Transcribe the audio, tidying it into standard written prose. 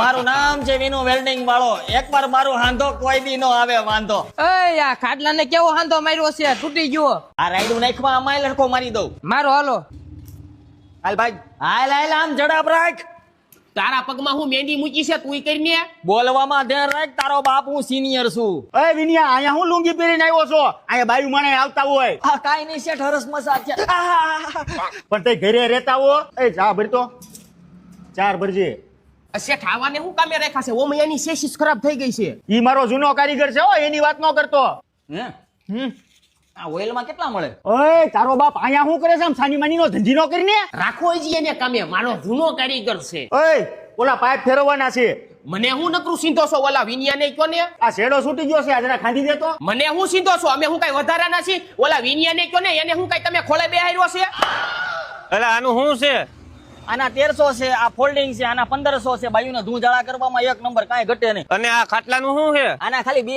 મારું નામ છે વિનુ વેલ્ડિંગ વાળો. એકવાર મારું હાંધો કોઈ દી નો આવે વાંધો. એ આ ખાટલાને કેવો હાંધો માર્યો છે, તૂટી ગયો. આ રાયડું નાખવા આમાં લડકો મારી દઉં. મારો હાલો. હાલ ભાઈ, હાલ હાલ, આમ ઝડપ રાખ. તારા પગમાં હું મહેંદી મૂકી છે તું કરીને. બોલવામાં ધ્યાન રાખ, તારો બાપ હું સિનિયર છું. અરે વિનિયા, અહીંયા હું લુંગી પહેરીને આવ્યો છો? અહીંયા બાયું માણે આવતા હોય આ કાઈ નહીં શેઠ, હરસ મસાજ છે. પણ તે ઘરે રહેતા હો. એ ચા ભરતો, ચાર ભરજે. શેઠ આવાને હું કામે રાખ્યા છે? ઓમ એની શેષિસ ખરાબ થઈ ગઈ છે. ઈ મારો જૂનો કારીગર છે હો, એની વાત ન કરતો. હે? આ ઓઇલમાં કેટલા મળે? ઓય તારો બાપ અહીંયા શું કરે છે? આમ સાની માની નો ધંધી નો કરીને. રાખો જ એને કામે, મારો જૂનો કારીગર છે. ઓય ઓલા પાઇપ ફેરવવાના છે. મને હું નકરું સીધો છો ઓલા વિનિયાને કયો ને. આ શેડો છૂટી ગયો છે, આ જરા ખાંડી દેતો. મને હું સીધો છો, અમે હું કઈ વધારાના છીએ? ઓલા વિનિયાને કયો ને, એને હું કઈ તમે ખોળે બેહાર્યો છે? એટલે આનું શું છે? આના 1300 છે, આ ફોલ્ડિંગ છે, આના 1500 છે. બાયુને ધૂળ જાળા કરવામાં એક નંબર, કાંઈ ઘટે નહીં. અને આ ખાટલાનું શું છે? આના ખાલી 2000